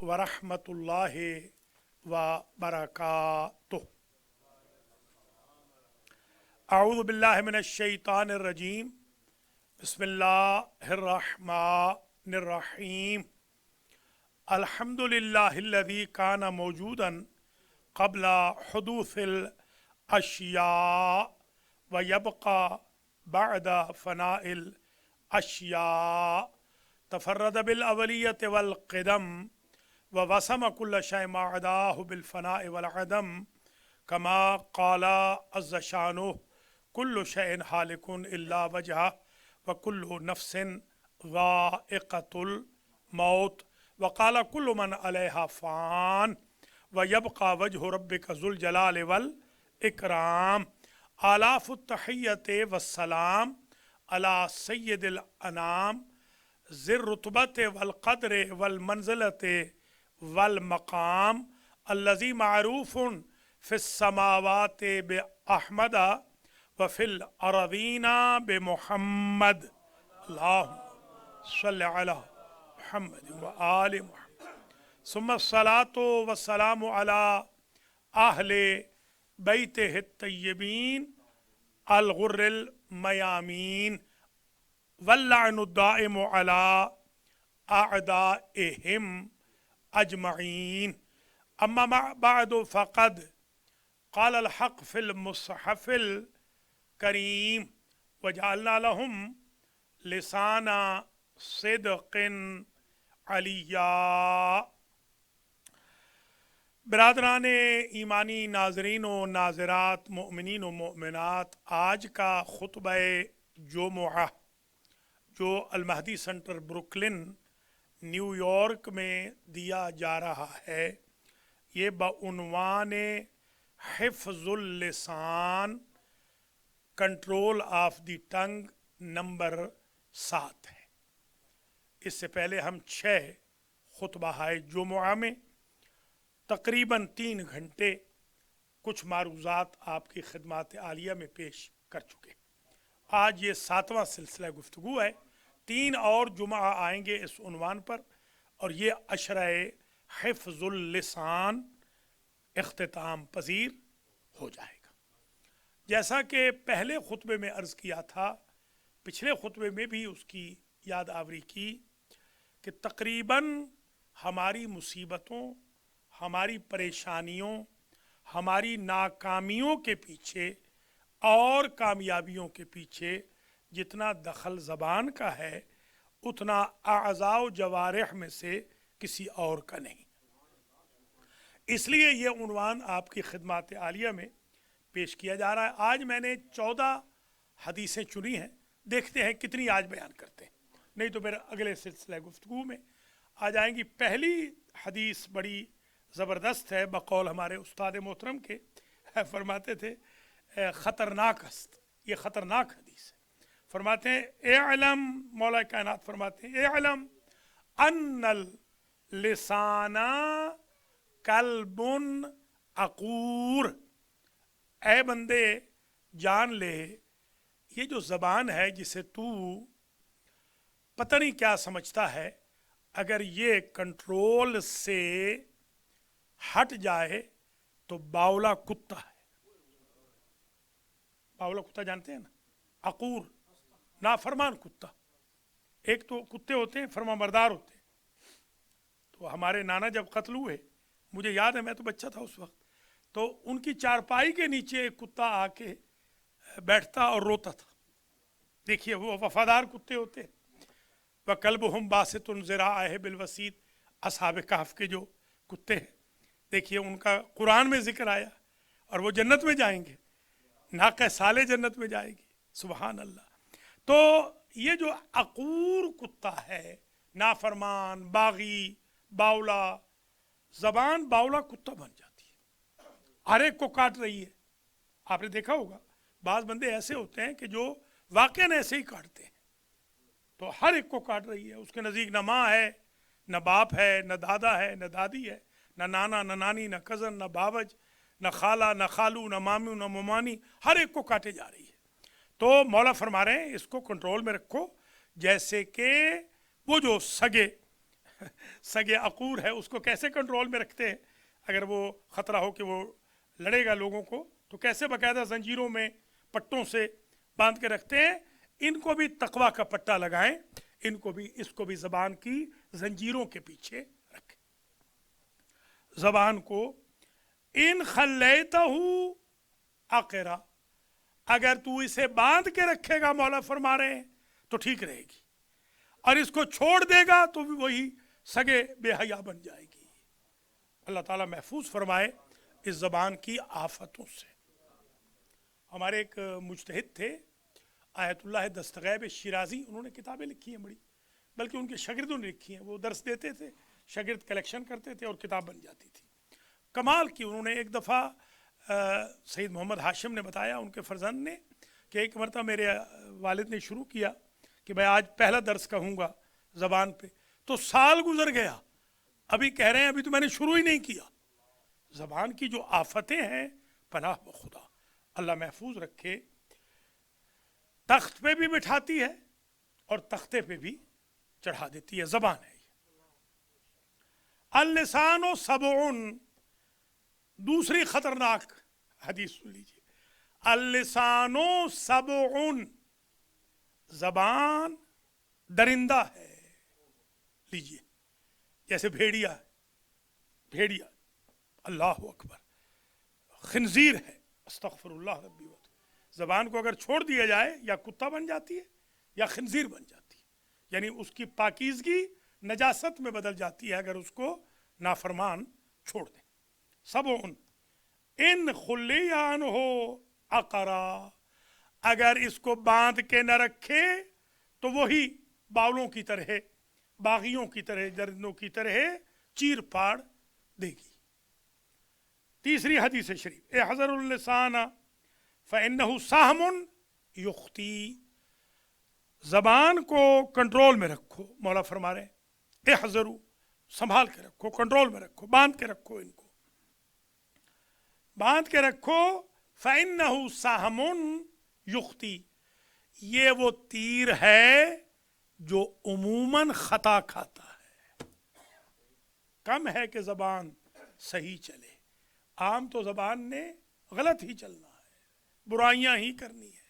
वरहमतुल्लाहि व बरकातुहू। अऊज़ु बिल्लाहि मिनश शैतानिर रजीम। बिस्मिल्लाहिर रहमानिर रहीम। अल्हम्दुलिल्लाहिल्लज़ी काना मौजूदन क़ब्ल हुदूसिल अशिया व यबक़ा बअद फ़नाइल अशिया। तफ़र्रद बिल अवलियत वल क़िदम व वसम कुल्ल शै मा अदाहु बिल फ़नाइ वल अदम। कमा क़ाला अज़्ज़ शानुहु कुल्लु शैइन हालिकुन इल्ला वजह व कुल्लु नफ्सिन ज़ाइक़तुल मौत व क़ाला कुल्लु मन अलैहा फ़ान व यबक़ा वजहु रब्बिका ज़ुल जलाल वल इकराम। आलाफ़ुत तहिय्यत वस्सलाम अला सय्यिदिल अनाम ज़िर रुतबत वल क़द्र वल मंज़िलत वल मक़ाम अल्लज़ी मअरूफ़ुन फ़िस समावात बि अहमद व फ़िल अरज़ीना बि मुहम्मद। अल्लाहुम्मा सल्लि अला मुहम्मद व आलि मुहम्मद। सुम्मा सलातो व सलामु अला अहले बैतिहि तय्यबीन अल गुर्रिल मयामीन वल्लअनु दाइमु अला अअदाइहिम अजमईन। अम्मा बअदु फ़क़द क़ालल हक़ फ़िल मुस्हफ़िल करीम वजअलना लहुम लिसाना सिद्क़िन अलिय्या। बिरादरान ईमानी, नाज़रीन व नाज़रात, मोमिनीन व मोमिनात, आज का खुतबा जुमुआ जो अल-महदी सेंटर ब्रुकलिन न्यूयॉर्क में दिया जा रहा है, ये बउन्वान हिफ़्ज़ुल लिसान control of the tongue number 7 है। इससे पहले हम 6 खुतबाए जुमुआ में तकरीबन 3 घंटे कुछ मारूज़ात आपकी खिदमत आलिया में पेश कर चुके। आज ये 7वां सिलसिला गुफ्तगू है। 3 और जुमा आएंगे इस उन्वान पर और ये अशरा हिफ़्ज़ुल लिसान इख्तिताम पजीर हो जाएगा। जैसा कि पहले खुतबे में अर्ज़ किया था, पिछले खुतबे में भी उसकी याद आवरी की कि तकरीबन हमारी मुसीबतों, हमारी परेशानियों, हमारी नाकामियों के पीछे और कामयाबियों के पीछे जितना दखल ज़बान का है, उतना आज़ाओ जवारिह में से किसी और का नहीं। इसलिए ये उन्वान आपकी खिदमत आलिया में पेश किया जा रहा है। आज मैंने 14 हदीसें चुनी हैं, देखते हैं कितनी आज बयान करते हैं, नहीं तो मेरे अगले सिलसिला गुफ्तगू में आ जाएंगी। पहली हदीस बड़ी ज़बरदस्त है, बकौल हमारे उस्ताद मोहतरम के, फरमाते थे ख़तरनाक हस्त, ये ख़तरनाक हदीस है। फरमाते हैं एअलम, मौला कायनात फरमाते हैं एअलम अन्नल लिसाना कल्बुन अकूर। ऐ बंदे जान ले, ये जो ज़बान है जिसे तू पता नहीं क्या समझता है, अगर ये कंट्रोल से हट जाए तो बावला कुत्ता है। बावला कुत्ता जानते हैं ना, अकूर नाफरमान कुत्ता। एक तो कुत्ते होते हैं फरमाबरदार होते हैं। तो हमारे नाना जब कत्ल हुए, मुझे याद है, मैं तो बच्चा था उस वक्त, तो उनकी चारपाई के नीचे एक कुत्ता आके बैठता और रोता था। देखिए वो वफादार कुत्ते होते हैं। व कल्बुहुम बासितुन ज़िराअह बिलवसीत, असहाब कहफ के जो कुत्ते हैं, देखिए उनका कुरान में जिक्र आया और वो जन्नत में जाएंगे, नाक़े साले जन्नत में जाएगी। सुबहान अल्लाह। तो ये जो अकूर कुत्ता है, नाफरमान, बागी, बावला, ज़बान बावला कुत्ता बन जाती है, हर एक को काट रही है। आपने देखा होगा बाज़ बंदे ऐसे होते हैं कि जो वाक़ई ऐसे ही काटते हैं, तो हर एक को काट रही है। उसके नज़दीक न माँ है, न बाप है, न दादा है, न दादी है, न नाना, न नानी, न कज़न, न बावज, न खाला, न खालू, न मामू, न ममानी, हर एक को काटे जा रही है। तो मौला फरमा रहे हैं इसको कंट्रोल में रखो, जैसे कि वो जो सगे سگے عقور ہے اس کو کیسے کنٹرول میں رکھتے ہیں؟ اگر وہ خطرہ ہو کہ وہ لڑے گا لوگوں کو تو کیسے باقاعدہ زنجیروں میں پٹوں سے باندھ کے رکھتے ہیں؟ ان کو بھی تقویٰ کا پٹا لگائیں، ان کو بھی، اس کو بھی زبان کی زنجیروں کے پیچھے رکھیں۔ زبان کو ان خلیتہ عقرا، اگر تو اسے باندھ کے رکھے گا، مولا فرما رہے ہیں، تو ٹھیک رہے گی، اور اس کو چھوڑ دے گا تو بھی وہی سگے بے حیا بن جائے گی۔ اللہ تعالیٰ محفوظ فرمائے اس زبان کی آفتوں سے۔ ہمارے ایک مجتہد تھے آیت اللہ دستغیب شیرازی، انہوں نے کتابیں لکھی ہیں بڑی، بلکہ ان کے شاگردوں نے لکھی ہیں، وہ درس دیتے تھے، شاگرد کلیکشن کرتے تھے اور کتاب بن جاتی تھی۔ کمال کی انہوں نے ایک دفعہ سید محمد ہاشم نے بتایا ان کے فرزند نے کہ ایک مرتبہ میرے والد نے شروع کیا کہ میں آج پہلا درس کہوں گا زبان پہ، تو سال گزر گیا، ابھی کہہ رہے ہیں ابھی تو میں نے شروع ہی نہیں کیا۔ زبان کی جو آفتیں ہیں، پناہ بخدا، اللہ محفوظ رکھے۔ تخت پہ بھی بٹھاتی ہے اور تختے پہ بھی چڑھا دیتی ہے، زبان ہے یہ۔ اللسان سبعن، دوسری خطرناک حدیث سن لیجیے، اللسان سبعن، زبان درندہ ہے۔ لیجیے، جیسے بھیڑیا ہے، بھیڑیا، اللہ اکبر، خنزیر ہے، استغفر اللہ ربی و زبان کو اگر چھوڑ دیا جائے یا کتا بن جاتی ہے یا خنزیر بن جاتی ہے، یعنی اس کی پاکیزگی نجاست میں بدل جاتی ہے اگر اس کو نافرمان چھوڑ دیں۔ سبعن ان خلیان ہو عقرا، اگر اس کو باندھ کے نہ رکھے تو وہی باولوں کی طرح، باغیوں کی طرح، درندوں کی طرح چیر پاڑ دے گی۔ تیسری حدیث شریف، احذر اللسان فإنہ سہم یختی، زبان کو کنٹرول میں رکھو، مولا فرما رہے ہیں احذرو، سنبھال کے رکھو، کنٹرول میں رکھو، باندھ کے رکھو، ان کو باندھ کے رکھو۔ فإنہ سہم یختی، یہ وہ تیر ہے جو عموماً خطا کھاتا ہے۔ کم ہے کہ زبان صحیح چلے، عام تو زبان نے غلط ہی چلنا ہے، برائیاں ہی کرنی ہے۔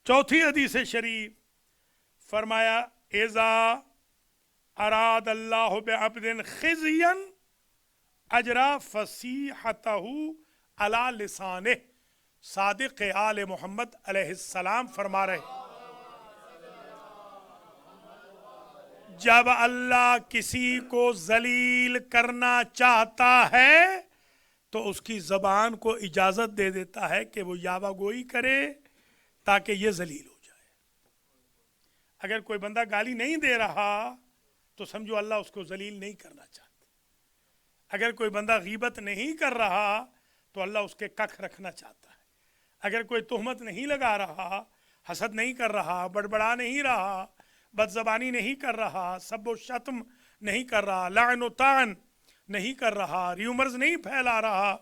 چوتھی حدیث شریف فرمایا اذا اراد اللہ بعبد خزیا اجرا فصیحتہ علی لسانہ، صادق آل محمد علیہ السلام فرما رہے جب اللہ کسی کو ذلیل کرنا چاہتا ہے تو اس کی زبان کو اجازت دے دیتا ہے کہ وہ یاوہ گوئی کرے تاکہ یہ ذلیل ہو جائے۔ اگر کوئی بندہ گالی نہیں دے رہا تو سمجھو اللہ اس کو ذلیل نہیں کرنا چاہتا۔ اگر کوئی بندہ غیبت نہیں کر رہا تو اللہ اس کے ککھ رکھنا چاہتا ہے۔ اگر کوئی تہمت نہیں لگا رہا، حسد نہیں کر رہا، بڑبڑا نہیں رہا، بد زبانی نہیں کر رہا، سب و شتم نہیں کر رہا، لعن و طعن نہیں کر رہا، ریومرز نہیں پھیلا رہا،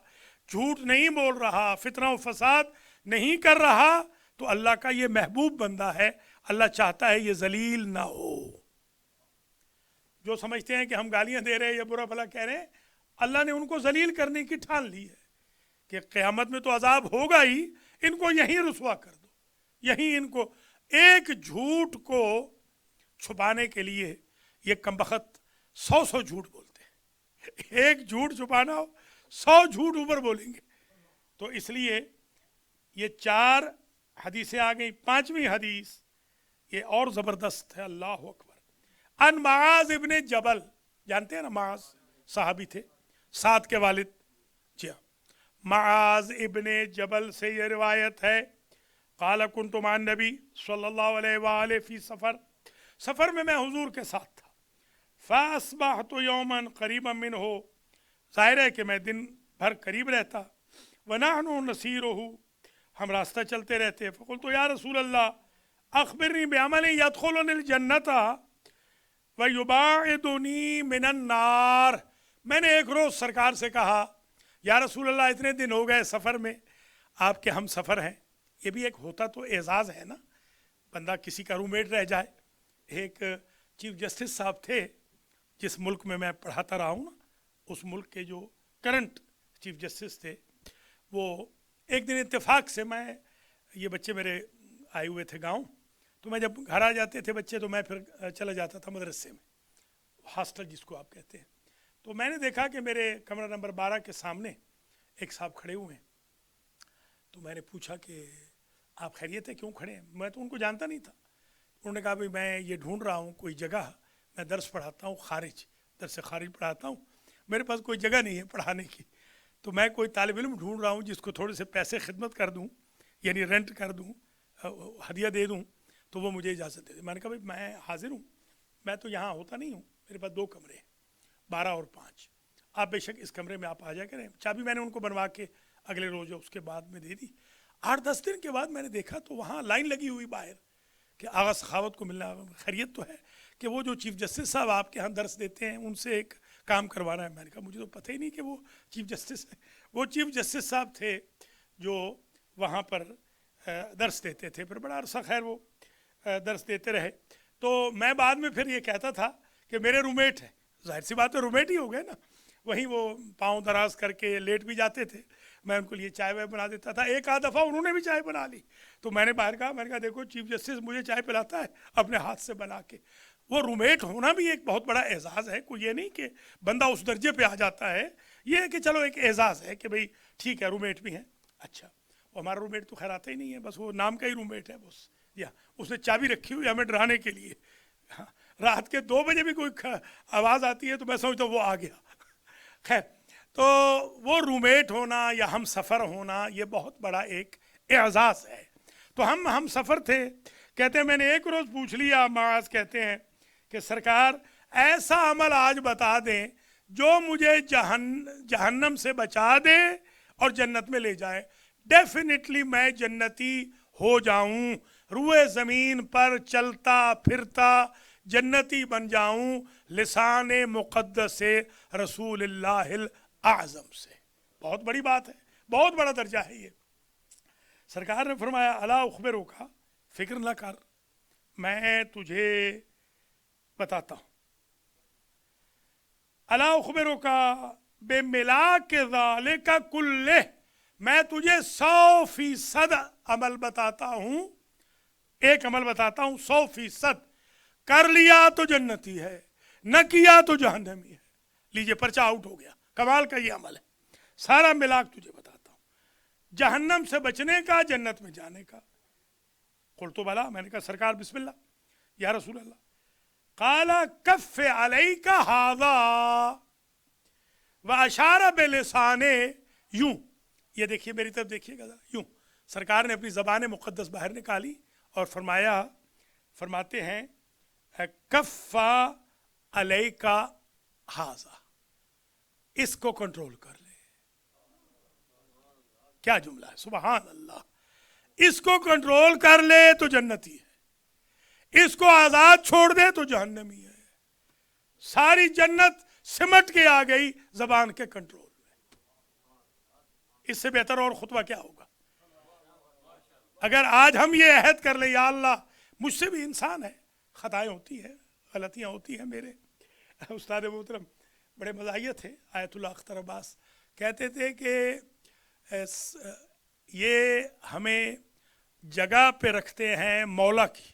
جھوٹ نہیں بول رہا، فتنہ و فساد نہیں کر رہا، تو اللہ کا یہ محبوب بندہ ہے، اللہ چاہتا ہے یہ ذلیل نہ ہو۔ جو سمجھتے ہیں کہ ہم گالیاں دے رہے ہیں یا برا بھلا کہہ رہے ہیں، اللہ نے ان کو ذلیل کرنے کی ٹھان لی ہے کہ قیامت میں تو عذاب ہوگا ہی، ان کو یہیں رسوا کر دو، یہیں ان کو۔ ایک جھوٹ کو چھپانے کے لیے یہ کمبخت 100 جھوٹ بولتے ہیں، ایک جھوٹ چھپانا ہو 100 جھوٹ اوپر بولیں گے۔ تو اس لیے یہ 4 حدیثیں آ گئی، 5ویں حدیث یہ اور زبردست ہے، اللہ اکبر۔ ان معاذ ابن جبل، جانتے ہیں نا معاذ صحابی تھے، سعد کے والد، جی ہاں، معاذ ابن جبل سے یہ روایت ہے، قال کنت مع النبی صلی اللہ علیہ وآلہ فی سفر میں حضور کے ساتھ تھا، فاصبحت یوما قریبا منہ، ظاہر ہے کہ میں دن بھر قریب رہتا، ونحن نسیرہ، ہم راستہ چلتے رہتے، فقلت یا رسول اللہ اخبرنی بعمل یدخلنی الجنۃ ویباعدنی من النار، میں نے ایک روز سرکار سے کہا یا رسول اللہ اتنے دن ہو گئے سفر میں، آپ کے ہم سفر ہیں، یہ بھی ایک ہوتا تو اعزاز ہے نا، بندہ کسی کا روم میٹ رہ جائے، ایک चीफ जस्टिस साहब थे जिस मुल्क में मैं पढ़ाता रहा हूँ ना, उस मुल्क के जो करंट चीफ जस्टिस थे, वो एक दिन इत्तेफाक से ये बच्चे मेरे आए हुए थे गांव, तो मैं जब घर आ जाते थे बच्चे तो मैं फिर चला जाता था मदरसे में, हॉस्टल जिसको आप कहते हैं। तो मैंने देखा कि मेरे कमरा नंबर 12 के सामने एक साहब खड़े हुए हैं। तो मैंने पूछा कि आप खैरियत है, क्यों खड़े हैं? मैं तो उनको जानता नहीं था। उन्होंने कहा भाई मैं ये ढूंढ रहा हूँ कोई जगह, मैं दर्स पढ़ाता हूँ, दर्स खारिज पढ़ाता हूँ, मेरे पास कोई जगह नहीं है पढ़ाने की, तो मैं कोई तालिब इल्म ढूंढ रहा हूँ जिसको थोड़े से पैसे खिदमत कर दूँ, यानी रेंट कर दूँ, हदिया दे दूँ, तो वो मुझे इजाज़त दे दे। मैंने कहा भाई मैं हाजिर हूँ, मैं तो यहाँ होता नहीं हूँ, मेरे पास 2 कमरे हैं, 12 और 5, आप बेशक इस कमरे में आप आ जाया करें। चाबी मैंने उनको बनवा के अगले रोज़ उसके बाद में दे दी। 8-10 दिन के बाद मैंने देखा तो वहाँ लाइन लगी हुई बाहर कि आगा सखावत को मिलना। खैरियत तो है कि वो जो चीफ जस्टिस साहब आपके यहाँ दर्स देते हैं उनसे एक काम करवाना है। मैंने कहा मुझे तो पता ही नहीं कि वो चीफ जस्टिस है। वो चीफ जस्टिस साहब थे जो वहाँ पर दर्स देते थे, फिर बड़ा अरसा खैर वो दर्स देते रहे। तो मैं बाद में फिर ये कहता था कि मेरे रूममेट हैं, जाहिर सी बात है रूममेट ही हो गए ना, वहीं वो पाँव दराज करके लेट भी जाते थे, मैं उनको लिए चाय वाय बना देता था। एक आध दफ़ा उन्होंने भी चाय बना ली, तो मैंने बाहर कहा, मैंने कहा देखो चीफ जस्टिस मुझे चाय पिलाता है अपने हाथ से बना के। वो रूममेट होना भी एक बहुत बड़ा एजाज़ है, कोई ये नहीं कि बंदा उस दर्जे पे आ जाता है, ये है कि चलो एक एजाज़ है कि भाई ठीक है रूममेट भी हैं। अच्छा, वो हमारा रूममेट तो खैर आता ही नहीं है, बस वो नाम का ही रूममेट है बस, या उसने चाबी रखी हुई हमें डराने के लिए। हाँ, रात के 2 बजे भी कोई आवाज़ आती है तो मैं समझता हूँ वो आ गया। खैर, तो वो रूममेट होना या हम सफ़र होना ये बहुत बड़ा एक एजाज़ है। तो हम सफ़र थे, कहते हैं मैंने एक रोज़ पूछ लिया, माज कहते हैं कि सरकार ऐसा अमल आज बता दें जो मुझे जहन्नम से बचा दे और जन्नत में ले जाए, डेफिनेटली मैं जन्नती हो जाऊं, रुए ज़मीन पर चलता फिरता जन्नती बन जाऊं, लिसाने मुक़द्दस रसूलुल्लाहिल आज़म से। बहुत बड़ी बात है, बहुत बड़ा दर्जा है ये। सरकार ने फरमाया अला उखबिरो का, फिक्र न कर, मैं तुझे बताता हूँ। अला उखबिरो का बेमिलाक ज़ालिका कुल्ले, मैं तुझे 100% अमल बताता हूँ, एक अमल बताता हूँ 100%, कर लिया तो जन्नती है, न किया तो जहन्नमी है। लीजिए पर्चा आउट हो गया, कमाल का ये अमल है। सारा मिलाक तुझे बताता हूँ, जहन्नम से बचने का, जन्नत में जाने का। कुल्तु बला, मैंने कहा सरकार बिस्मिल्लाह या रसूल अल्लाह। काला कफ़ अलैका हाज़ा व अशारा बिलिसाने, यूं, ये देखिए मेरी तरफ देखिएगा ज़रा, यूं सरकार ने अपनी ज़बान मुक़द्दस बाहर निकाली और फरमाते हैं कफ़ा अलैका हाज़ा, इसको कंट्रोल कर ले। क्या जुमला है, सुबहान अल्लाह। इसको कंट्रोल कर ले तो जन्नती है, इसको आज़ाद छोड़ दे तो जहन्नमी है। सारी जन्नत सिमट के आ गई ज़बान के कंट्रोल में। इससे बेहतर और खुतबा क्या होगा? अगर आज हम ये अहद कर ले, या अल्लाह मुझसे भी इंसान है, खताएं होती हैं, गलतियां होती हैं। मेरे उस्ताद मोहतरम बड़े मज़ाहिया थे, आयतुल्लाह अख्तर अब्बास, कहते थे कि ये हमें जगह पे रखते हैं मौला की,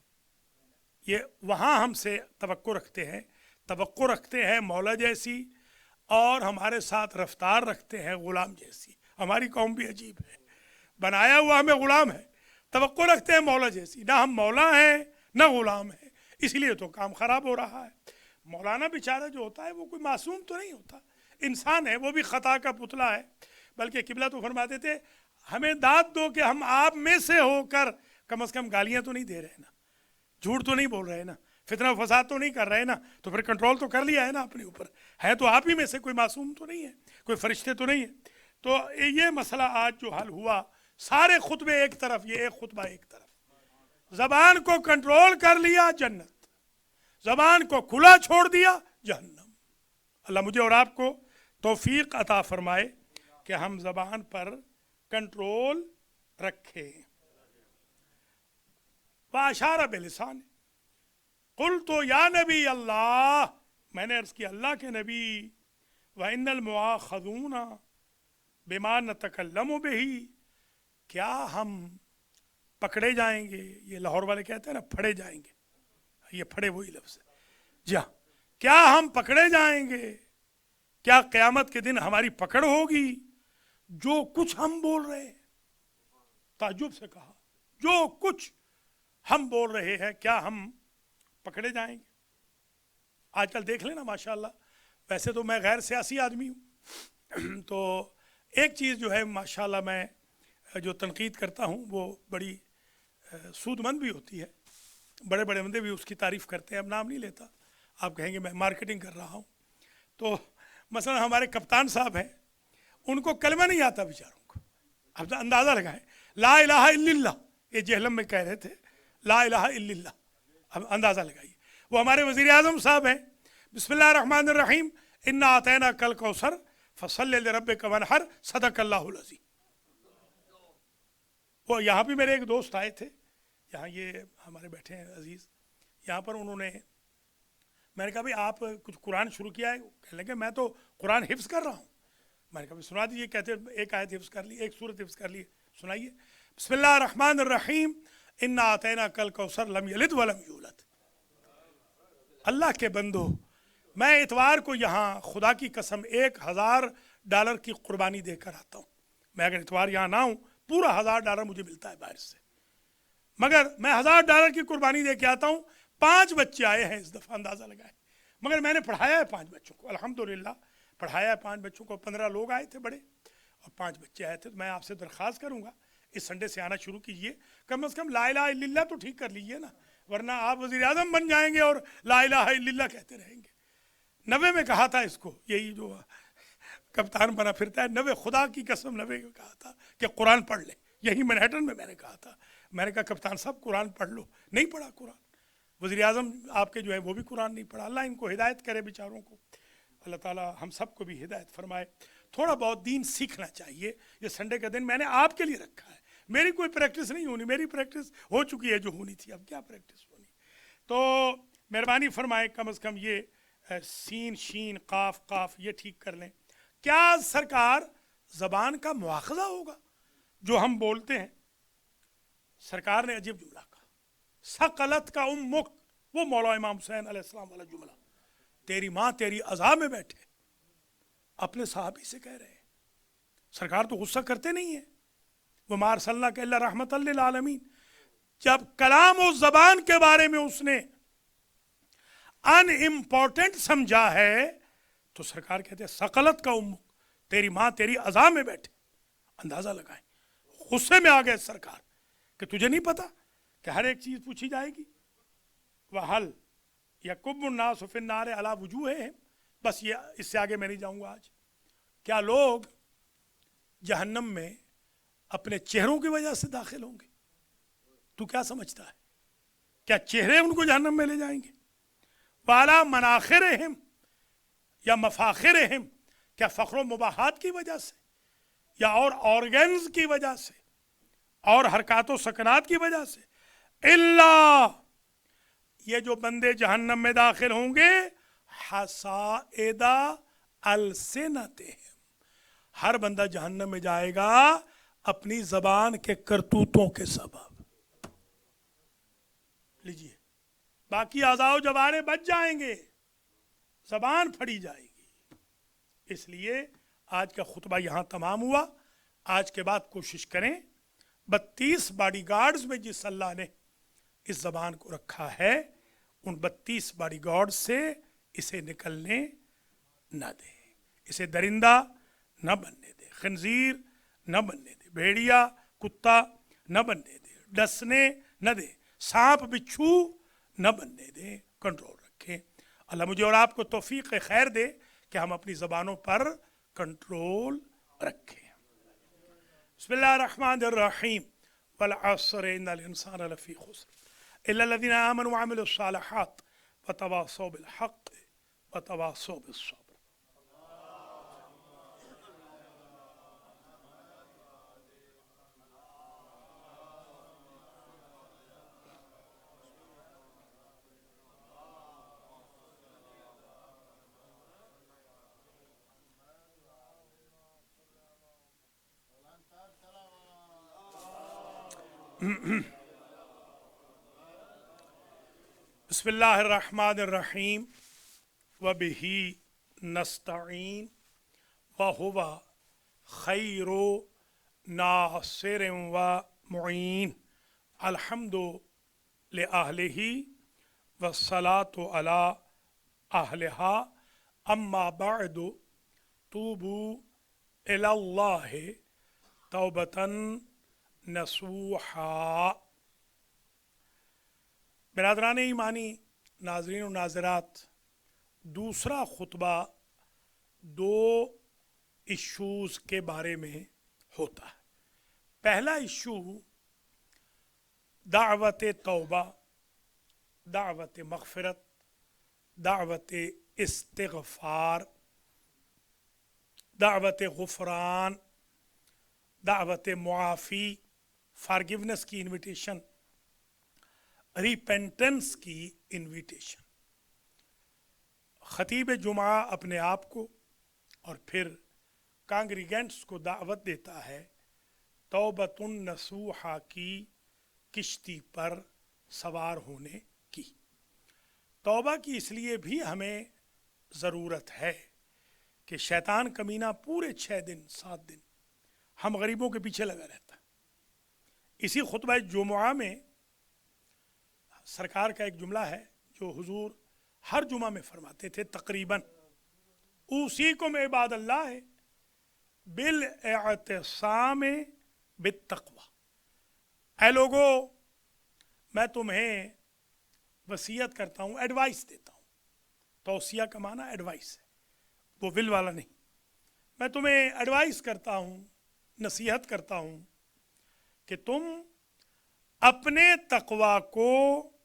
ये वहाँ हमसे तवक्को रखते हैं मौला जैसी, और हमारे साथ रफ्तार रखते हैं ग़ुलाम जैसी। हमारी कौम भी अजीब है, बनाया हुआ हमें ग़ुलाम है, तवक्को रखते हैं मौला जैसी। ना हम मौला हैं ना ग़ुलाम हैं, इसलिए तो काम ख़राब हो रहा है। मौलाना बेचारा जो होता है वो कोई मासूम तो नहीं होता, इंसान है, वो भी ख़ता का पुतला है। बल्कि किबला तो फरमाते थे हमें दाद दो कि हम आप में से होकर कम से कम गालियाँ तो नहीं दे रहे ना, झूठ तो नहीं बोल रहे ना, फितना फसाद तो नहीं कर रहे ना, तो फिर कंट्रोल तो कर लिया है ना अपने ऊपर। है तो आप ही में से, कोई मासूम तो नहीं है, कोई फरिश्ते तो नहीं है। तो ये मसला आज जो हल हुआ, सारे खुतबे एक तरफ, ये एक खुतबा एक तरफ, ज़बान को कंट्रोल कर लिया जन्नत, ज़बान को खुला छोड़ दिया जहन्नम। अल्लाह मुझे और आपको तौफीक अता फरमाए कि हम ज़बान पर कंट्रोल रखें। वाशारा बिलिसान, क़ुल्तु या नबी अल्लाह, मैंने अर्ज़ किया अल्लाह के नबी, व इन्नल मुआख़ज़ूना बिमा नतकल्लमु बिही, क्या हम पकड़े जाएंगे, ये लाहौर वाले कहते हैं ना फड़े जाएंगे, ये फड़े वही लफ्ज़ है जी हाँ, क्या हम पकड़े जाएंगे, क्या क़यामत के दिन हमारी पकड़ होगी जो कुछ हम बोल रहे हैं। ताज्जुब से कहा जो कुछ हम बोल रहे हैं क्या हम पकड़े जाएंगे। आजकल देख लेना माशाल्लाह, वैसे तो मैं गैर सियासी आदमी हूँ तो एक चीज़ जो है माशाल्लाह मैं जो तनकीद करता हूँ वो बड़ी सूदमंद भी होती है, बड़े बड़े बंदे भी उसकी तारीफ़ करते हैं। अब नाम नहीं लेता, आप कहेंगे मैं मार्केटिंग कर रहा हूँ। तो मसलन हमारे कप्तान साहब हैं, उनको कलमा नहीं आता बेचारों को। अब अंदाज़ा लगाएं, ला इलाहा इल्लल्लाह, ये जहलम में कह रहे थे ला इलाहा इल्लल्लाह, अब अंदाज़ा लगाइए। वो हमारे वज़ीर आज़म साहब हैं, बिस्मिल्लाह रहमान रहीम, इन्ना आतैना कल कौसर फसल्लि लिरब्बिका वनहर, सदक़ल्लाहुल अज़ीम। वो यहाँ भी मेरे एक दोस्त आए थे, यहाँ ये हमारे बैठे हैं अजीज़, यहाँ पर उन्होंने, मैंने कहा भाई आप कुछ कुरान शुरू किया है, कहने लगे मैं तो कुरान हिफ्ज़ कर रहा हूँ। मैंने कहा सुना दीजिए, कहते एक आयत हिफ्ज़ कर ली, एक सूरत हिफ्ज़ कर ली, सुनाइए। बिस्मिल्लाह रहमान रहीम, इन्ना आतैना कल कौसर लम यलिद वलम यूलद। अल्लाह के बंदो, मैं इतवार को यहाँ खुदा की कसम $1000 की कुर्बानी देकर आता हूँ। मैं अगर इतवार यहाँ ना हूँ पूरा $1000 मुझे मिलता है बाहर से, मगर मैं $1000 की कुर्बानी दे के आता हूँ। 5 बच्चे आए हैं इस दफ़ा, अंदाज़ा लगाए, मगर मैंने पढ़ाया है 5 बच्चों को, अल्हम्दुलिल्लाह पढ़ाया है 5 बच्चों को। 15 लोग आए थे बड़े और 5 बच्चे आए थे। तो मैं आपसे दरख्वास्त करूँगा इस संडे से आना शुरू कीजिए, कम से कम ला इलाहा इल्लल्लाह तो ठीक कर लीजिए ना, वरना आप वज़ीर आज़म बन जाएंगे और ला इलाहा इल्लल्लाह कहते रहेंगे। 90 में कहा था इसको, यही जो कप्तान बना फिरता है, 90 खुदा की कसम 90 में कहा था कि कुरान पढ़ ले, यही मैनहट्टन में मैंने कहा था। मैंने कहा कप्तान साहब कुरान पढ़ लो, नहीं पढ़ा कुरान। वज़ीर आज़म आपके जो है वो भी कुरान नहीं पढ़ा। अल्लाह इनको हिदायत करे बेचारों को, अल्लाह ताला हम सबको भी हिदायत फरमाए। थोड़ा बहुत दीन सीखना चाहिए। ये संडे का दिन मैंने आपके लिए रखा है, मेरी कोई प्रैक्टिस नहीं होनी, मेरी प्रैक्टिस हो चुकी है जो होनी थी, अब क्या प्रैक्टिस होनी। तो मेहरबानी फरमाए कम से कम ये सीन शीन काफ काफ ये ठीक कर लें। क्या सरकार ज़बान का मुआखज़ा होगा जो हम बोलते हैं? सरकार ने अजीब जुमला कहा, सकलत का उम्मुक, वो मौला इमाम हुसैन अलैहिस्सलाम वाला जुमला, तेरी माँ तेरी अज़ा में बैठे, अपने साहबी से कह रहे हैं। सरकार तो गुस्सा करते नहीं है, वो मा अरसलनाका इल्ला रहमतल लिल आलमीन। जब कलाम और ज़बान के बारे में उसने अनइम्पॉर्टेंट समझा है तो सरकार कहते हैं सकलत का उम्मुक, तेरी माँ तेरी अज़ा में बैठे। अंदाज़ा लगाएं, गुस्से में आ गए सरकार कि तुझे नहीं पता कि हर एक चीज़ पूछी जाएगी। वहल यकुब्बुन्नासु फिन्नारि अला वुजूहिहिम, बस ये, इससे आगे मैं नहीं जाऊँगा आज। क्या लोग जहन्नम में अपने चेहरों की वजह से दाखिल होंगे? तू क्या समझता है, क्या चेहरे उनको जहन्नम में ले जाएंगे? वाला मनाखिरहिम या मफाखिरहिम, क्या फ़ख्र मुबाहात की वजह से या और ऑर्गन्स की वजह से और हरकत व सकनात की वजह से? इल्ला, ये जो बंदे जहन्नम में दाखिल होंगे, हसाइदा अलसिनतिहिम, हर बंदा जहन्नम में जाएगा अपनी जबान के करतूतों के सबब। लीजिए, बाकी आज़ाओ जवारे बच जाएंगे, जबान फड़ी जाएगी। इसलिए आज का खुतबा यहाँ तमाम हुआ। आज के बाद कोशिश करें 32 बॉडीगार्ड्स में जिस अल्लाह ने इस ज़बान को रखा है, उन 32 बॉडीगार्ड से इसे निकलने न दे, इसे दरिंदा न बनने दे, खंजीर न बनने दे, भेड़िया कुत्ता न बनने दे, डसने न दे, सांप बिच्छू न बनने दे, कंट्रोल रखें। अल्लाह मुझे और आपको तौफीक खैर दे कि हम अपनी ज़बानों पर कंट्रोल रखें। बिस्मिल्लाह रहमान रहीम, वल अस्र इन्नल इंसान लफ़ी खुस्र इल्ला लज़ीना आमनु व अमिलुस सालिहात व तवासौ बिल हक़्क़ व तवासौ बिस सब्र। बिस्मिल्लाहिर्रहमानिर्रहीम वबिही नस्तईन वहुवा खैरो नासिर व मुईन अल्हम्दु लिअहलिही वस्सलातु अला अहलिहा अम्मा बअदु तूबू इलल्लाहि तौबतन नसूहा। बिरादरान ईमानी, नाज़रीन और नाज़रात, दूसरा खुतबा दो इश्यूज़ के बारे में होता है। पहला इशू दावत तौबा, दावत मग़फ़िरत, दावत इस्तिग़फ़ार, दावत गुफ़रान, दावत मुआफ़ी, फ़ॉरगिवनेस की इन्विटेशन, रिपेंटेंस की इन्विटेशन। ख़तीब जुमा अपने आप को और फिर कांग्रीगेंट्स को दावत देता है तौबतुन नसूहा की किश्ती पर सवार होने की। तौबा की इसलिए भी हमें ज़रूरत है कि शैतान कमीना पूरे 6 दिन 7 दिन हम गरीबों के पीछे लगा रहता है। इसी खुतबा जुमा में सरकार का एक जुमला है जो हुजूर हर जुमा में फरमाते थे तकरीबन, उसीकुम इबादल्लाह बिल इअ्तिसाम बित्तक़वा। ऐ लोगो, मैं तुम्हें वसीयत करता हूँ, एडवाइस देता हूँ। तौसिया का माना एडवाइस है, वो विल वाला नहीं। मैं तुम्हें एडवाइस करता हूँ, नसीहत करता हूँ कि तुम अपने तक़वा को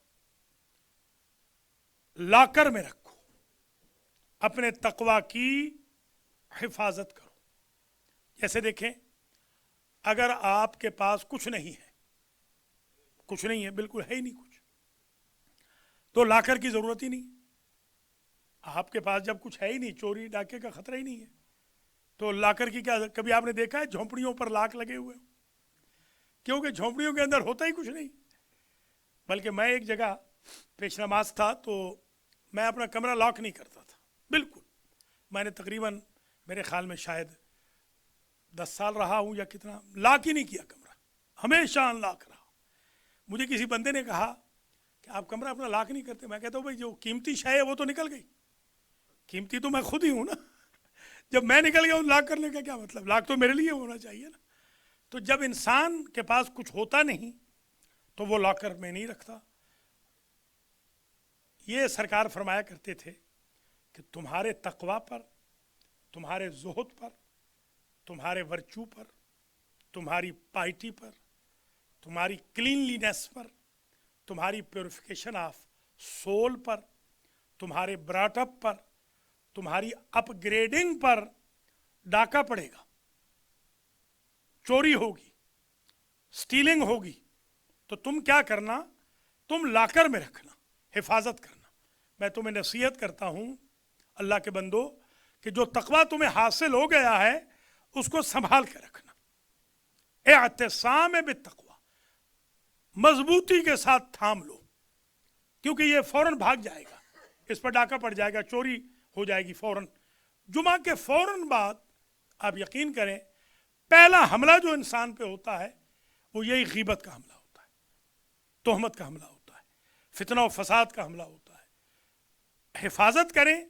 लाकर में रखो, अपने तक़वा की हिफाजत करो। जैसे देखें, अगर आपके पास कुछ नहीं है, कुछ नहीं है, बिल्कुल है ही नहीं कुछ, तो लाकर की ज़रूरत ही नहीं। आपके पास जब कुछ है ही नहीं, चोरी डाके का खतरा ही नहीं है, तो लाकर की क्या? कभी आपने देखा है झोंपड़ियों पर लाक लगे हुए? क्योंकि झोंपड़ियों के अंदर होता ही कुछ नहीं। बल्कि मैं एक जगह पेश नमाज था, तो मैं अपना कमरा लॉक नहीं करता था, बिल्कुल। मैंने तकरीबन, मेरे ख्याल में शायद 10 साल रहा हूँ या कितना, लॉक ही नहीं किया कमरा, हमेशा अनलॉक रहा। मुझे किसी बंदे ने कहा कि आप कमरा अपना लॉक नहीं करते। मैं कहता हूँ भाई, जो कीमती शय है वो तो निकल गई, कीमती तो मैं खुद ही हूँ ना। जब मैं निकल गया, लॉक करने का क्या मतलब? लॉक तो मेरे लिए होना चाहिए ना। तो जब इंसान के पास कुछ होता नहीं तो वो लॉकर में नहीं रखता। ये सरकार फरमाया करते थे कि तुम्हारे तक़वा पर, तुम्हारे ज़ुहद पर, तुम्हारे वर्चू पर, तुम्हारी पाइटी पर, तुम्हारी क्लीनलीनेस पर, तुम्हारी प्योरिफिकेशन ऑफ सोल पर, तुम्हारे ब्रॉटअप पर, तुम्हारी अपग्रेडिंग पर डाका पड़ेगा, चोरी होगी, स्टीलिंग होगी। तो तुम क्या करना? तुम लाकर में रखना, हिफाजत करना। मैं तुम्हें नसीहत करता हूँ अल्लाह के बंदो कि जो तक़वा तुम्हें हासिल हो गया है उसको संभाल के रखना। इअ्तिसाम बित्तक़वा, मजबूती के साथ थाम लो, क्योंकि ये फौरन भाग जाएगा, इस पर डाका पड़ जाएगा, चोरी हो जाएगी फौरन। जुमा के फौरन बाद आप यकीन करें, पहला हमला जो इंसान पे होता है वो यही गीबत का हमला होता है, तोहमत का हमला होता है, फितना और फसाद का हमला होता है। हिफाजत करें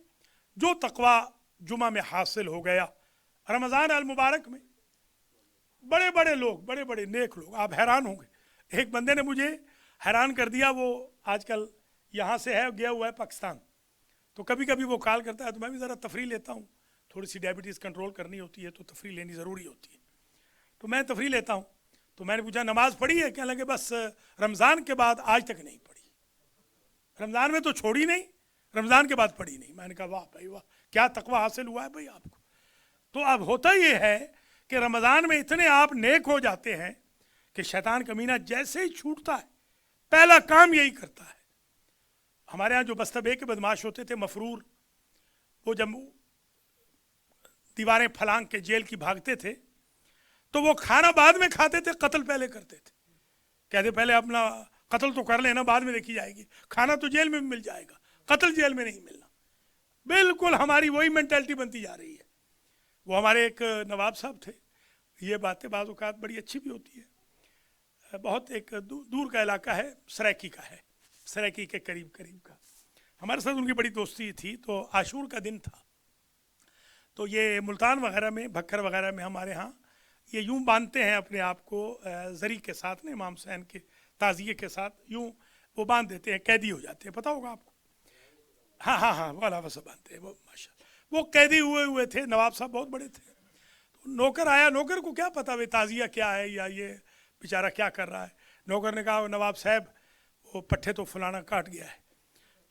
जो तक़वा जुमा में हासिल हो गया। रमज़ान अल मुबारक में बड़े बड़े लोग, बड़े बड़े नेक लोग, आप हैरान होंगे। एक बंदे ने मुझे हैरान कर दिया, वो आजकल यहाँ से है, गया हुआ है पाकिस्तान। तो कभी कभी वो कॉल करता है, तो मैं भी ज़रा तफरी लेता हूँ, थोड़ी सी डायबिटीज़ कंट्रोल करनी होती है तो तफरी लेनी ज़रूरी होती है। तो मैं तफरी लेता हूँ। तो मैंने पूछा नमाज़ पढ़ी है? कहने लगे बस रमज़ान के बाद आज तक नहीं पढ़ी। रमज़ान में तो छोड़ी नहीं, रमज़ान के बाद पढ़ी नहीं। मैंने कहा वाह भाई वाह, क्या तक़वा हासिल हुआ है भाई आपको। तो अब होता ये है कि रमज़ान में इतने आप नेक हो जाते हैं कि शैतान कमीना जैसे ही छूटता है पहला काम यही करता है। हमारे यहाँ जो बस्ता के बदमाश होते थे, मफरूर, वो जब दीवारें फलांग के जेल की भागते थे तो वो खाना बाद में खाते थे, कत्ल पहले करते थे। کہتے پہلے اپنا قتل تو کر لینا، بعد میں دیکھی جائے گی، کھانا تو جیل میں بھی مل جائے گا، قتل جیل میں نہیں ملنا۔ بالکل ہماری وہی مینٹلٹی بنتی جا رہی ہے۔ وہ ہمارے ایک نواب صاحب تھے، یہ باتیں بعض اوقات بڑی اچھی بھی ہوتی ہے، بہت ایک دور کا علاقہ ہے، سرائکی کا ہے، سرائکی کے قریب کا، ہمارے ساتھ ان کی بڑی دوستی تھی۔ تو عاشور کا دن تھا، تو یہ ملتان وغیرہ میں، بھکر وغیرہ میں ہمارے ہاں یہ یوں باندھتے ہیں اپنے آپ کو زری کے ساتھ، نا امام حسین کے تعزیے کے ساتھ یوں وہ باندھ دیتے ہیں، قیدی ہو جاتے ہیں، پتہ ہوگا آپ کو۔ ہاں والا وسا باندھتے ہیں وہ، ماشاء اللہ وہ قیدی ہوئے تھے، نواب صاحب بہت بڑے تھے۔ نوکر آیا، نوکر کو کیا پتا وہ تعزیہ کیا ہے یا یہ بیچارہ کیا کر رہا ہے۔ نوکر نے کہا نواب صاحب وہ پٹھے تو فلانا کاٹ گیا ہے،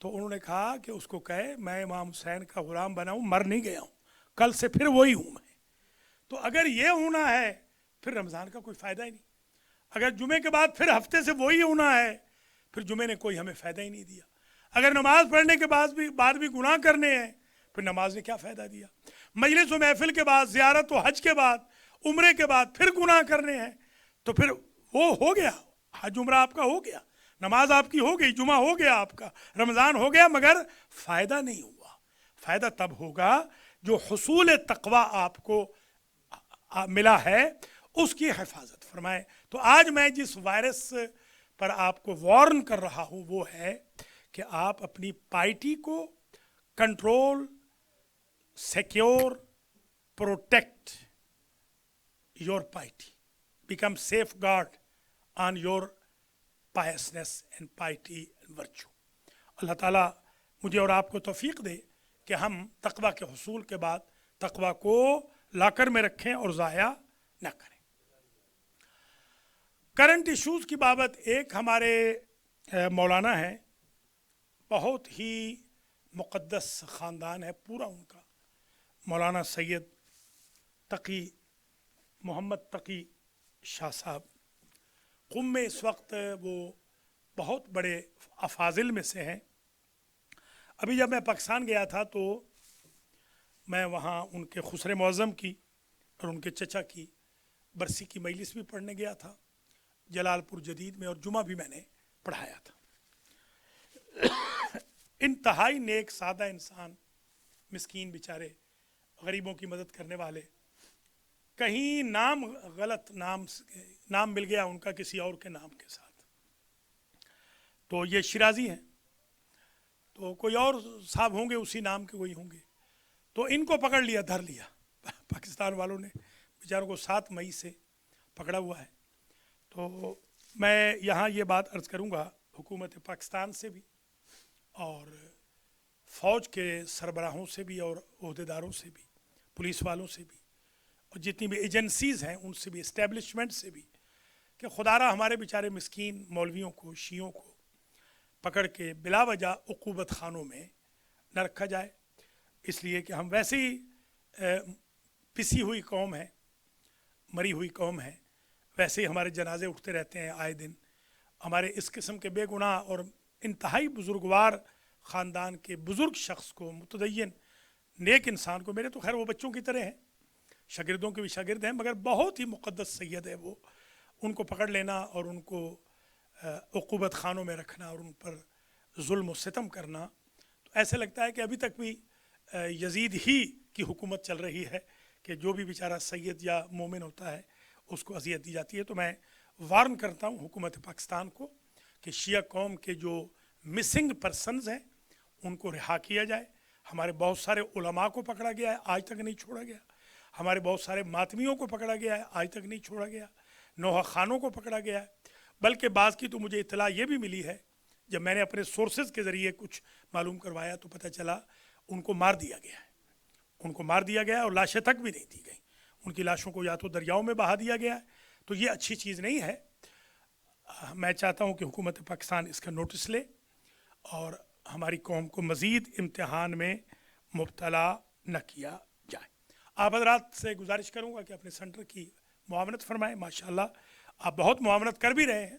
تو انہوں نے کہا کہ اس کو کہے میں امام حسین کا غلام بنا ہوں، مر نہیں گیا ہوں، کل سے پھر وہی ہوں میں۔ تو اگر یہ ہونا ہے پھر رمضان کا کوئی فائدہ ہی نہیں، اگر جمعے کے بعد پھر ہفتے سے وہی ہونا ہے پھر جمعے نے کوئی ہمیں فائدہ ہی نہیں دیا، اگر نماز پڑھنے کے بعد بھی گناہ کرنے ہیں پھر نماز نے کیا فائدہ دیا، مجلس و محفل کے بعد، زیارت و حج کے بعد، عمرے کے بعد پھر گناہ کرنے ہیں تو پھر وہ ہو گیا، حج عمرہ آپ کا ہو گیا، نماز آپ کی ہو گئی، جمعہ ہو گیا آپ کا، رمضان ہو گیا، مگر فائدہ نہیں ہوا۔ فائدہ تب ہوگا جو حصول تقویٰ آپ کو ملا ہے اس کی حفاظت فرمائے۔ تو آج میں جس وائرس پر آپ کو وارن کر رہا ہوں وہ ہے کہ آپ اپنی پائٹی کو control, secure, protect your piety, become safeguard on your piousness and piety and virtue. اللہ تعالیٰ مجھے اور آپ کو توفیق دے کہ ہم تقویٰ کے حصول کے بعد تقویٰ کو لاکر میں رکھیں اور ضائع نہ کریں۔ کرنٹ ایشوز کی بابت ایک ہمارے مولانا ہیں، بہت ہی مقدس خاندان ہے پورا ان کا، مولانا سید تقی محمد تقی شاہ صاحب قم میں اس وقت وہ بہت بڑے افاضل میں سے ہیں۔ ابھی جب میں پاکستان گیا تھا تو میں وہاں ان کے خسر معظم کی اور ان کے چچا کی برسی کی مجلس بھی پڑھنے گیا تھا جلال پور جدید میں، اور جمعہ بھی میں نے پڑھایا تھا۔ انتہائی نیک سادہ انسان، مسکین بیچارے، غریبوں کی مدد کرنے والے۔ کہیں نام غلط نام مل گیا ان کا کسی اور کے نام کے ساتھ، تو یہ شیرازی ہیں، تو کوئی اور صاحب ہوں گے اسی نام کے وہی ہوں گے، تو ان کو پکڑ لیا، دھر لیا پاکستان والوں نے، بیچاروں کو 7 مئی سے پکڑا ہوا ہے۔ تو میں یہاں یہ بات عرض کروں گا حکومت پاکستان سے بھی اور فوج کے سربراہوں سے بھی اور عہدیداروں سے بھی، پولیس والوں سے بھی، اور جتنی بھی ایجنسیز ہیں ان سے بھی، اسٹیبلشمنٹ سے بھی، کہ خدارہ ہمارے بیچارے مسکین مولویوں کو، شیعوں کو پکڑ کے بلا وجہ عقوبت خانوں میں نہ رکھا جائے، اس لیے کہ ہم ویسے ہی پسی ہوئی قوم ہے، مری ہوئی قوم ہے، ویسے ہی ہمارے جنازے اٹھتے رہتے ہیں آئے دن۔ ہمارے اس قسم کے بے گناہ اور انتہائی بزرگوار خاندان کے بزرگ شخص کو، متدین نیک انسان کو، میرے تو خیر وہ بچوں کی طرح ہیں، شاگردوں کے بھی شاگرد ہیں، مگر بہت ہی مقدس سید ہے وہ، ان کو پکڑ لینا اور ان کو عقوبت خانوں میں رکھنا اور ان پر ظلم و ستم کرنا، تو ایسے لگتا ہے کہ ابھی تک بھی یزید ہی کی حکومت چل رہی ہے، کہ جو بھی بیچارہ سید یا مومن ہوتا ہے اس کو اذیت دی جاتی ہے۔ تو میں وارن کرتا ہوں حکومت پاکستان کو کہ شیعہ قوم کے جو مسنگ پرسنز ہیں ان کو رہا کیا جائے۔ ہمارے بہت سارے علماء کو پکڑا گیا ہے، آج تک نہیں چھوڑا گیا، ہمارے بہت سارے ماتمیوں کو پکڑا گیا ہے، آج تک نہیں چھوڑا گیا، نوحہ خانوں کو پکڑا گیا ہے، بلکہ بعض کی تو مجھے اطلاع یہ بھی ملی ہے، جب میں نے اپنے سورسز کے ذریعے کچھ معلوم کروایا تو پتہ چلا ان کو مار دیا گیا ہے، ان کو مار دیا گیا ہے اور لاشیں تک بھی نہیں دی گئیں، ان کی لاشوں کو یا تو دریاؤں میں بہا دیا گیا ہے، تو یہ اچھی چیز نہیں ہے۔ میں چاہتا ہوں کہ حکومت پاکستان اس کا نوٹس لے اور ہماری قوم کو مزید امتحان میں مبتلا نہ کیا جائے۔ آپ حضرات سے گزارش کروں گا کہ اپنے سینٹر کی معاونت فرمائیں، ماشاءاللہ آپ بہت معاونت کر بھی رہے ہیں،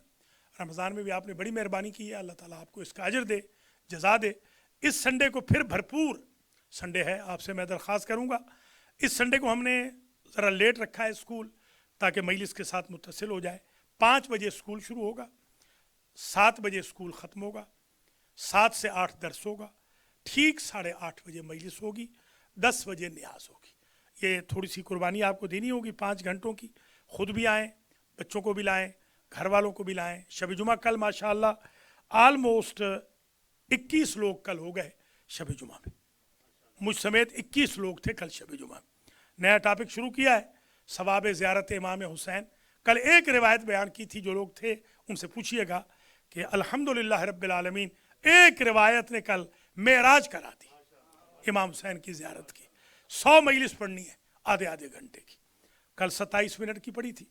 رمضان میں بھی آپ نے بڑی مہربانی کی ہے، اللہ تعالیٰ آپ کو اس کا اجر دے، جزا دے۔ اس سنڈے کو پھر بھرپور سنڈے ہے، آپ سے میں درخواست کروں گا، اس سنڈے کو ہم نے ذرا لیٹ رکھا ہے اسکول تاکہ مجلس کے ساتھ متصل ہو جائے، 5 بجے اسکول شروع ہوگا، 7 بجے اسکول ختم ہوگا، 7 سے 8 درس ہوگا، ٹھیک 8:30 بجے مجلس ہوگی، 10 بجے نیاز ہوگی۔ یہ تھوڑی سی قربانی آپ کو دینی ہوگی 5 گھنٹوں کی، خود بھی آئیں، بچوں کو بھی لائیں، گھر والوں کو بھی لائیں۔ شب جمعہ کل ماشاءاللہ آلموسٹ 21 لوگ کل ہو گئے شب جمعہ میں، مجھ سمیت 21 لوگ تھے کل شب جمعہ میں۔ نیا ٹاپک شروع کیا ہے، ثواب زیارت امام حسین۔ کل ایک روایت بیان کی تھی، جو لوگ تھے ان سے پوچھئے گا کہ الحمدللہ رب العالمین، ایک روایت نے کل معراج کرا دی امام حسین کی زیارت کی۔ 100 مجلس پڑھنی ہے آدھے گھنٹے کی، کل 27 منٹ کی پڑھی تھی۔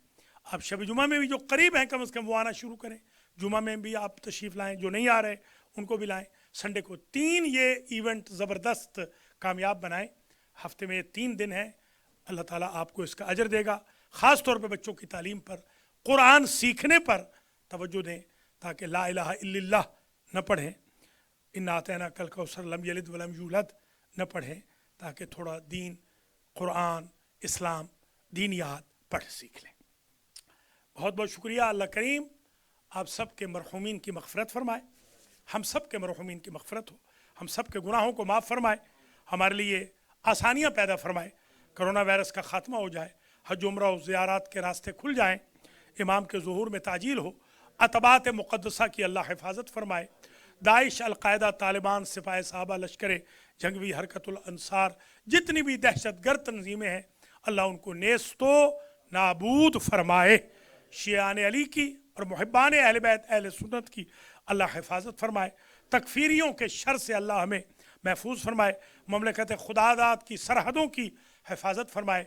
اب شب جمعہ میں بھی جو قریب ہیں کم از کم وہ آنا شروع کریں، جمعہ میں بھی آپ تشریف لائیں، جو نہیں آ رہے ان کو بھی لائیں۔ سنڈے کو 3 یہ ایونٹ زبردست کامیاب بنائیں، ہفتے میں 3 دن ہیں، اللہ تعالیٰ آپ کو اس کا اجر دے گا۔ خاص طور پہ بچوں کی تعلیم پر، قرآن سیکھنے پر توجہ دیں، تاکہ لا الہ الا اللہ نہ پڑھیں، انا اعطیناک الکوثر لم یلد ولم یولد نہ پڑھیں، تاکہ تھوڑا دین، قرآن، اسلام، دینیات پڑھ سیکھ لیں۔ بہت بہت شکریہ۔ اللہ کریم آپ سب کے مرحومین کی مغفرت فرمائے، ہم سب کے مرحومین کی مغفرت ہو، ہم سب کے گناہوں کو معاف فرمائے، ہمارے لیے آسانیاں پیدا فرمائے، کرونا وائرس کا خاتمہ ہو جائے، حج عمرہ و زیارات کے راستے کھل جائیں، امام کے ظہور میں تعجیل ہو، عتبات مقدسہ کی اللہ حفاظت فرمائے، داعش، القاعدہ، طالبان، سپاہ صحابہ، لشکر جنگوی، حرکت الانصار، جتنی بھی دہشت گرد تنظیمیں ہیں، اللہ ان کو نیست و نابود فرمائے، شیعان علی کی اور محبان اہل بیت اہل سنت کی اللہ حفاظت فرمائے، تکفیریوں کے شر سے اللہ ہمیں محفوظ فرمائے، مملکت خداداد کی سرحدوں کی حفاظت فرمائے،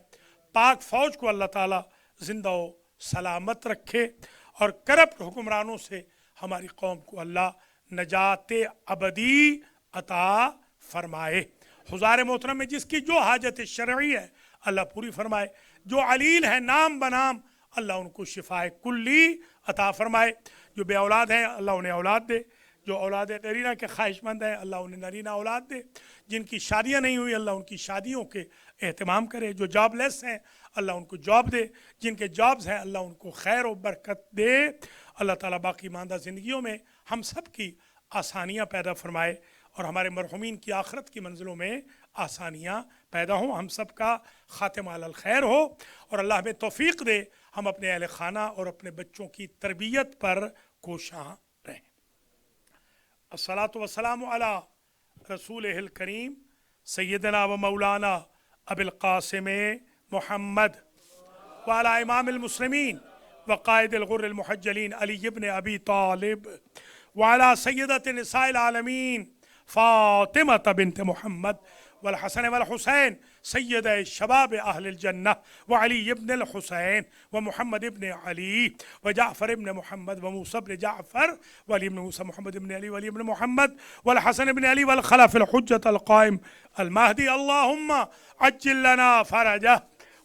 پاک فوج کو اللہ تعالیٰ زندہ و سلامت رکھے، اور کرپٹ حکمرانوں سے ہماری قوم کو اللہ نجات ابدی عطا فرمائے۔ حضار محترم میں جس کی جو حاجت شرعی ہے اللہ پوری فرمائے، جو علیل ہے نام بنام اللہ ان کو شفاء کلی عطا فرمائے، جو بے اولاد ہیں اللہ انہیں اولاد دے، جو اولاد نرینہ کے خواہش مند ہیں اللہ انہیں نرینہ اولاد دے، جن کی شادیاں نہیں ہوئی اللہ ان کی شادیوں کے اہتمام کرے، جو جاب لیس ہیں اللہ ان کو جاب دے، جن کے جابز ہیں اللہ ان کو خیر و برکت دے۔ اللہ تعالیٰ باقی ماندہ زندگیوں میں ہم سب کی آسانیاں پیدا فرمائے، اور ہمارے مرحومین کی آخرت کی منزلوں میں آسانیاں پیدا ہوں، ہم سب کا خاتمہ علی الخیر ہو، اور اللہ ہمیں توفیق دے ہم اپنے اہل خانہ اور اپنے بچوں کی تربیت پر کوشاں رہیں۔ الصلاۃ والسلام علی رسولہ الکریم سیدنا و مولانا ابی القاسم محمد وعلی امام المسلمین وقائد الغر المحجلین علی ابن ابی طالب وعلی سیدۃ نساء العالمین فاطمہ بنت محمد والحسن والحسین سید شباب اہل الجنہ وعلی ابن الحسین ومحمد ابن علی وجعفر ابن محمد وموسى ابن جعفر وعلی ابن موسى محمد ابن علی وعلی ابن محمد والحسن ابن علی والخلف الحجة القائم المہدی اللہم عجل لنا فرجہ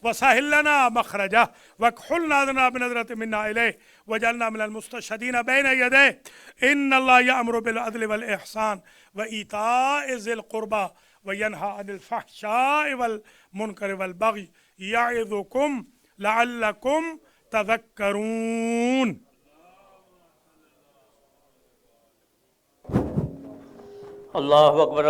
وسهل لنا مخرجه واكحل نادنا بنظرة منا إليه وجعلنا من المستشهدين بين يديه إن الله يأمر بالعدل والإحسان وإيتاء ذي القربى وينهى عن الفحشاء والمنكر والبغي يعظكم لعلكم تذكرون۔ اللہ اکبر۔